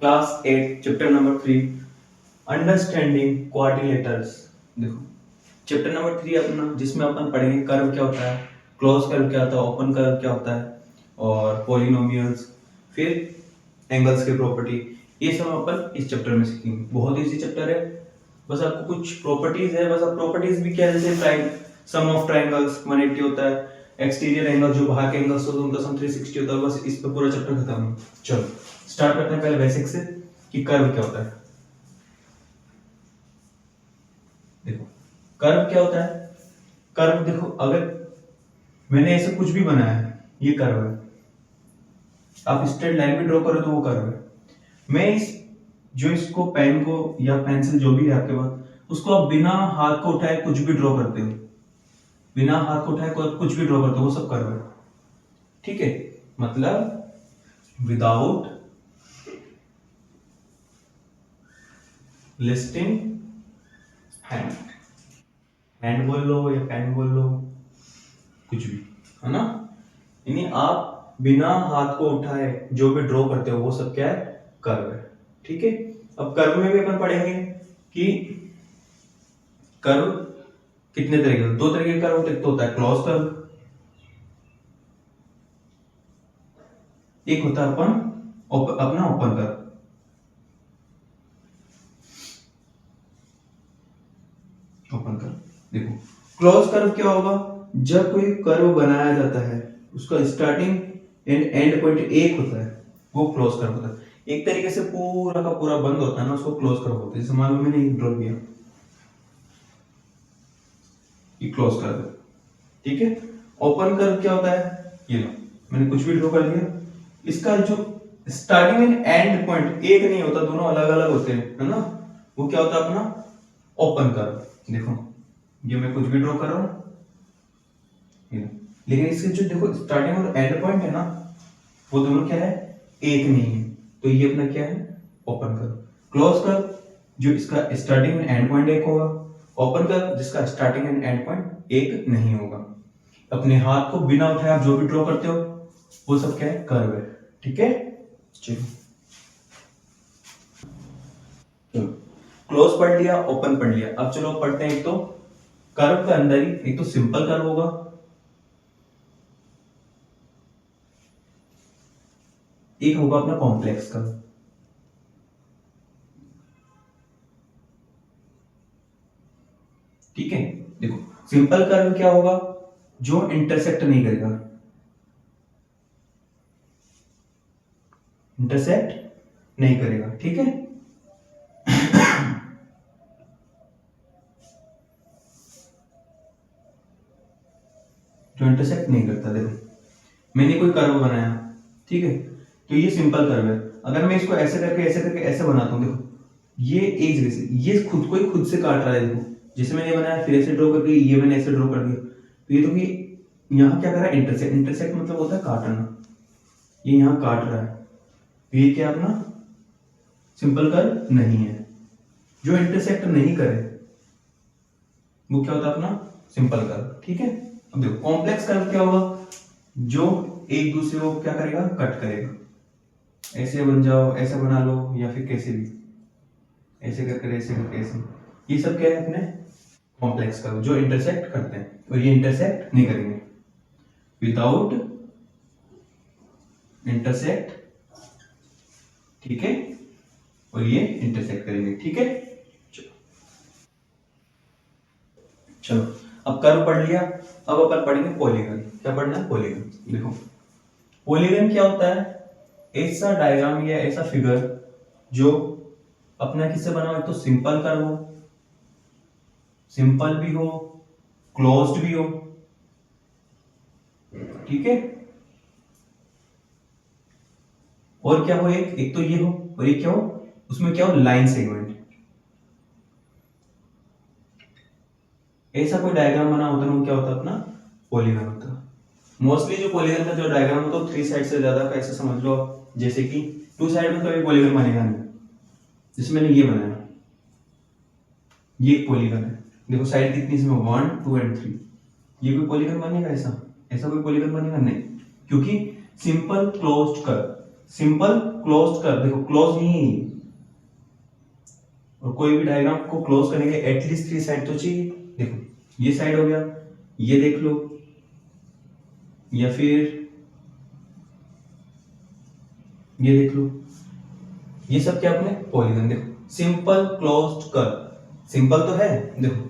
Class 8 chapter number 3 understanding quadrilaterals. देखो chapter number 3 अपना, जिसमें अपन पढ़ेंगे कर्व क्या होता है, क्लोज कर्व क्या होता है, ओपन कर्व क्या होता है और पॉलिनोमियल्स, फिर एंगल्स की प्रॉपर्टी। ये सब अपन इस चैप्टर में सीखेंगे। बहुत इजी चैप्टर है, बस आपको कुछ प्रॉपर्टीज है, बस आप प्रॉपर्टीज भी क्या, जैसे ट्राइंगल सम ऑफ ट्राइंगल्स 180 होता है, एक्सटीरियर एंगल जो बाहर के एंगल्स होते हैं उनका सम 360 होता है। बस इस पे पूरा चैप्टर खत्म है। चलो स्टार्ट करते हैं पहले बेसिक से कि कर्व क्या होता है। देखो कर्व क्या होता है। कर्व देखो, अगर मैंने ऐसे कुछ भी बनाया है, ये कर्व है। आप स्ट्रेट लाइन भी ड्रॉ करो तो वो कर्व है। मैं इस जो इसको पेन को या पेंसिल जो भी है आपके पास, उसको आप बिना हाथ को उठाए कुछ भी ड्रॉ करते हो, बिना हाथ को उठाए कुछ भी ड्रॉ करते हो, वो सब कर्व है। ठीक है, मतलब विदाउट लिस्टिंग हैंड, हैंड बोल लो या पेन बोल लो, कुछ भी, है ना। यानी आप बिना हाथ को उठाए जो भी ड्रॉ करते हो वो सब क्या है, कर्व है। ठीक है, अब कर्व में भी अपन पढ़ेंगे कि कर्व कितने तरह के, दो तरह के कर्व होते हैं। एक तो होता है क्लोज कर्व, एक होता है अपना ओपन कर्व। ओपन कर्व देखो, क्लोज कर्व क्या होगा, जब कोई कर्व बनाया जाता है उसका स्टार्टिंग एंड एंड पॉइंट एक होता है, वो क्लोज कर्व होता है। एक तरीके से पूरा का पूरा बंद होता है ना, उसको क्लोज कर्व होता है। जैसे मान लो मैंने ड्रॉ किया, ये क्लोज कर्व है। ठीक है, ओपन कर्व क्या होता है, ये लो मैंने कुछ भी ड्रॉ कर लिया, इसका जो स्टार्टिंग एंड एंड पॉइंट एक नहीं होता, दोनों अलग अलग होते हैं, है ना। वो क्या होता है अपना ओपन कर्व। देखो ये मैं कुछ भी ड्रॉ कर रहा हूं, लेकिन इसके जो देखो स्टार्टिंग और एंड पॉइंट है ना, वो दोनों क्या है, एक नहीं है। तो ये अपना क्या है, ओपन कर्व। क्लोज कर्व जो इसका स्टार्टिंग एंड एंड पॉइंट एक होगा, ओपन कर्व जिसका स्टार्टिंग एंड एंड पॉइंट एक नहीं होगा। अपने हाथ को बिना उठाए आप जो भी ड्रॉ करते हो वो सब क्या है, कर्व है। ठीक है, चलो चलो क्लोज पढ़ लिया, ओपन पढ़ लिया। अब चलो पढ़ते हैं, एक तो कर्व के अंदर ही एक तो सिंपल कर्व होगा, एक होगा अपना कॉम्प्लेक्स कर्व। ठीक है, देखो सिंपल कर्व क्या होगा, जो इंटरसेक्ट नहीं करेगा, इंटरसेक्ट नहीं करेगा। ठीक है, जो इंटरसेक्ट नहीं करता। देखो मैंने कोई कर्व बनाया, ठीक है, तो ये सिंपल कर्व है। अगर मैं इसको ऐसे करके ऐसे बनाता हूं, देखो ये एक जगह से, ये खुद को ही खुद से काट रहा है। देखो जैसे मैंने ये बनाया, फिर ऐसे ड्रॉ करके ये मैंने ऐसे ड्रॉ कर दिया, तो ये तो कि यहाँ क्या कर रहा है, इंटरसेक्ट। इंटरसेक्ट मतलब होता है काटना, ये यहाँ काट रहा है, तो ये क्या अपना सिंपल कर्व नहीं है। जो इंटरसेक्ट नहीं करे वो क्या होता है, अपना सिंपल कर्व। ठीक है, अब देखो कॉम्प्लेक्स कर्व क्या होगा, जो एक दूसरे को क्या करेगा, कट करेगा। ऐसे बन जाओ, ऐसे बना लो, या फिर कैसे भी, ऐसे करके ऐसे करके ऐसे, ये सब क्या है अपने कॉम्प्लेक्स कर्व, जो इंटरसेक्ट करते हैं। और ये इंटरसेक्ट नहीं करेंगे, विदाउट इंटरसेक्ट। ठीक है, और ये इंटरसेक्ट करेंगे। ठीक है, चलो चलो अब कर्व पढ़ लिया, अब अपन पढ़ेंगे पॉलीगन। क्या पढ़ना है, पॉलीगन। देखो पॉलीगन क्या होता है, ऐसा डायग्राम या ऐसा फिगर जो अपना किससे बना हो, एक तो सिंपल कर्व हो, सिंपल भी हो, क्लोज्ड भी हो। ठीक है, और क्या हो, एक एक तो ये हो, और एक क्या हो, उसमें क्या हो, लाइन सेगमेंट। ऐसा कोई डायग्राम बना होता है, वो क्या होता है, अपना पॉलीगन होता है। मोस्टली जो पॉलीगन का जो डायग्राम होता है, 3 साइड से ज्यादा का, ऐसे समझ लो आप, जैसे कि 2 साइड में कभी पॉलीगन बनेगा नहीं। जैसे मैंने ये बनाया, ये एक पॉलीगन है। देखो साइड कितनी इसमें, 1 2 एंड 3। ये कोई पॉलीगन बनेगा ऐसा, ऐसा कोई पॉलीगन बनेगा नहीं, क्योंकि simple closed curve, simple closed curve, देखो क्लोज नहीं है ये, और कोई भी डायग्राम को क्लोज करने के लिए एटलीस्ट 3 साइड तो चाहिए। देखो ये साइड हो गया, ये देख लो, या फिर ये देख लो, ये सब क्या अपने पॉलीगन। देखो सिंपल क्लोज्ड कर्व, सिंपल तो है, देखो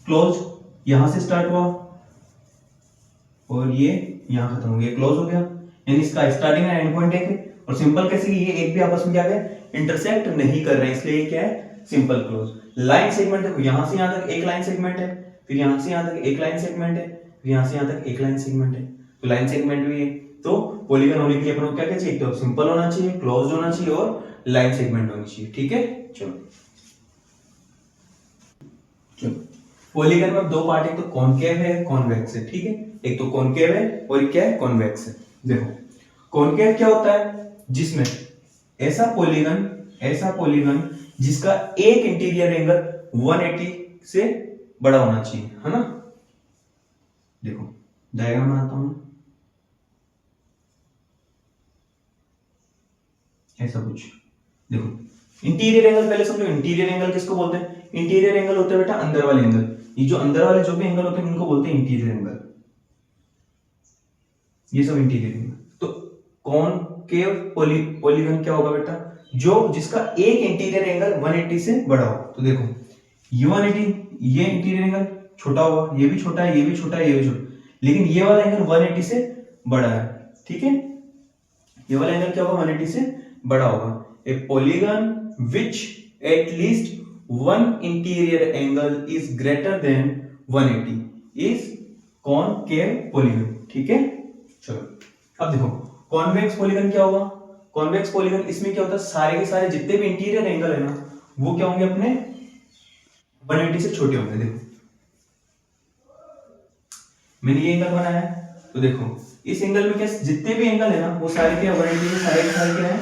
क्लोज यहां से स्टार्ट हुआ और ये यहां खत्म हो गया, क्लोज हो गया, यानी इसका स्टार्टिंग एंड एंड पॉइंट एक है। और सिंपल कैसे कि ये एक भी आपस में क्या है, इंटरसेक्ट नहीं कर रहे हैं, इसलिए ये क्या है, सिंपल क्लोज। लाइन सेगमेंट देखो, यहां से यहां तक एक लाइन सेगमेंट है, फिर यहां से यहां तक एक लाइन सेगमेंट है, फिर यहां से यहां तक एक लाइन सेगमेंट है, तो लाइन सेगमेंट भी है। तो पॉलीगन होने के लिए अपन को क्या क्या चाहिए, तो सिंपल होना चाहिए, क्लोज्ड होना चाहिए और लाइन सेगमेंट होनी चाहिए। ठीक है, चलो चलो पॉलीगन में दो पार्ट, एक तो कॉनकेव है, कॉन्वेक्स है। ठीक है, एक तो कॉनकेव है और एक क्या है, कॉन्वेक्स है। देखो कॉनकेव क्या होता है, जिसमें ऐसा पॉलीगन जिसका एक इंटीरियर एंगल 180 से बड़ा होना चाहिए, है ना। देखो डायग्राम बनाता हूं, ऐसा कुछ। देखो इंटीरियर एंगल पहले समझो, इंटीरियर एंगल किसको बोलते हैं, इंटीरियर एंगल होते हैं बेटा अंदर वाले एंगल। ये जो अंदर वाले जो भी एंगल होते हैं इनको बोलते हैं इंटीरियर एंगल, ये सब इंटीरियर एंगल। तो कॉनकेव पॉलीगन क्या होगा बेटा, जो जिसका एक इंटीरियर एंगल 180 से बड़ा हो। तो देखो ये 180, ये इंटीरियर एंगल छोटा होगा, ये भी छोटा है, ये भी छोटा है, ये भी छोटा, लेकिन ये वाला एंगल 180 से बड़ा है। ठीक है, ये वाला एंगल क्या होगा, 180 से बड़ा होगा। ए polygon which at least one interior angle is greater than 180 is concave polygon. ठीक है, चलो अब देखो कॉन्वेक्स पॉलीगन क्या होगा। कॉन्वेक्स पॉलीगन, इसमें क्या होता है, सारे के सारे जितने भी इंटीरियर एंगल है ना, वो क्या होंगे, अपने 180 से छोटे होंगे। देखो मैंने ये एंगल बनाया है, तो देखो इस एंगल में क्या, जितने भी एंगल है ना, वो सारे क्या 180 से सारे के सारे क्या है,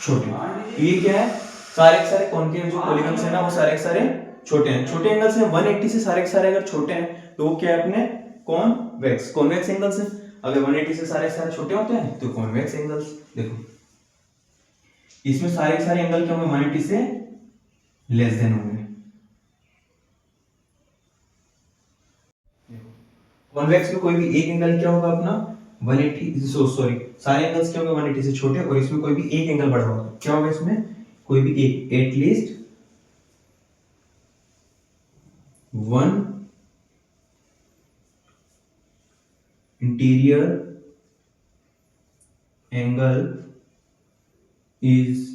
छोटे। ये क्या है, सारे के सारे कॉनकेव जो पॉलीगन्स है ना, वो सारे के सारे छोटे हैं। छोटे एंगल से 180 से सारे के सारे अगर छोटे हैं तो वो क्या है, अपने कॉन्वेक्स एंगल्स है। अगर 180 से सारे सारे छोटे होते हैं तो कॉन्वेक्स एंगल्स। देखो इसमें सारे के सारे एंगल क्या होंगे, 180 से लेस देन होंगे। कॉन्वेक्स में कोई भी एक एंगल क्या होगा अपना 180, सॉरी सारे एंगल्स क्या होंगे 180 से छोटे, और इसमें कोई भी एक एंगल बड़ा होगा। क्या होगा इसमें, कोई भी एक, at least one interior angle is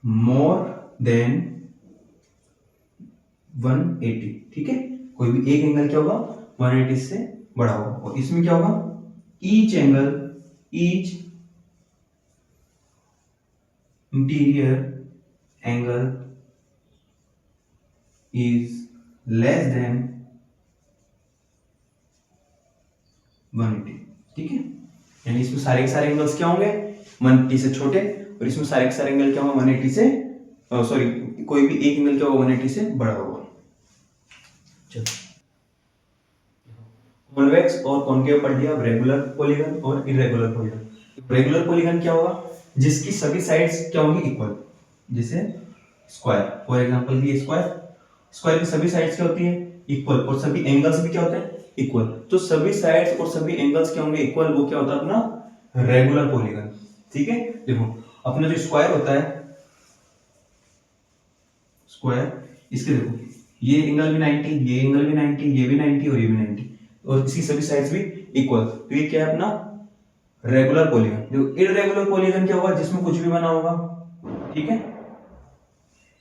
more than 180। ठीक है, कोई भी एक एंगल क्या होगा 180 से बड़ा होगा, और इसमें क्या होगा, each interior angle is less than 180। ठीक है, यानी इसमें सारे के सारे एंगल्स क्या होंगे 180 से छोटे, और इसमें सारे के सारे एंगल क्या होगा 180 से, सॉरी कोई भी एक एंगल क्या होगा 180 से बड़ा होगा। चलो कॉन्वेक्स और कॉनकेव पढ़ लिया, रेगुलर पॉलीगन और इरेगुलर पॉलीगन। रेगुलर पॉलीगन क्या होगा, जिसकी सभी साइड्स क्या होंगी इक्वल, जैसे स्क्वायर, फॉर एग्जांपल ये स्क्वायर की सभी साइड्स क्या होती है इक्वल, और सभी एंगल्स भी क्या होते हैं इक्वल। तो सभी साइड्स और सभी एंगल्स क्या होंगे इक्वल, वो क्या होता है अपना रेगुलर पॉलीगन। ठीक है, देखो अपना जो स्क्वायर होता है, स्क्वायर इसके देखो ये एंगल भी 90, ये एंगल भी 90, ये भी 90 और ये भी 90, और इसकी सभी साइड्स भी इक्वल, तो ये क्या है अपना रेगुलर पॉलीगन। जो इररेगुलर पॉलीगन क्या होगा, जिसमें कुछ भी बना होगा। ठीक है,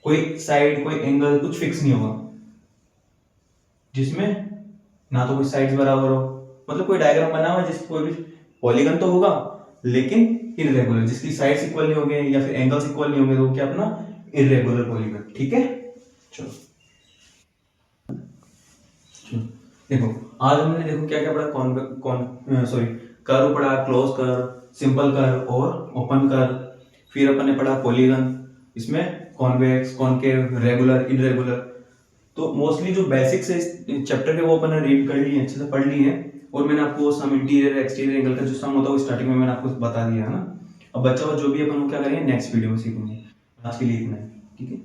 कोई साइड कोई एंगल कुछ फिक्स नहीं होगा, जिसमें ना तो कोई साइड्स बराबर हो, मतलब कोई डायग्राम बना हुआ जिसमें कोई भी पॉलीगन तो होगा लेकिन इररेगुलर, जिसकी साइड्स इक्वल नहीं होंगे या फिर एंगल्स इक्वल नहीं होंगे, तो क्या अपना इररेगुलर पॉलीगन। ठीक है, चलो देखो आज हमने देखो क्या क्या पढ़ा, सॉरी कर्व पढ़ा, क्लोज कर्व, सिंपल कर्व और ओपन कर्व। फिर अपन ने पढ़ा पॉलीगन, इसमें कॉन्वेक्स, कॉनकेव, रेगुलर, इररेगुलर। तो मोस्टली जो बेसिक्स है इस चैप्टर के वो अपन ने रीड कर लिए, अच्छे से पढ़ लिए हैं। और मैंने आपको सम इंटीरियर एक्सटीरियर एंगल का जो सम होता है वो स्टार्टिंग में मैंने आपको बता दिया है ना। अब अब बच्चा जो भी अपन क्या करेंगे नेक्स्ट वीडियो में सीखेंगे। आज के लिए इतना है, ठीक है।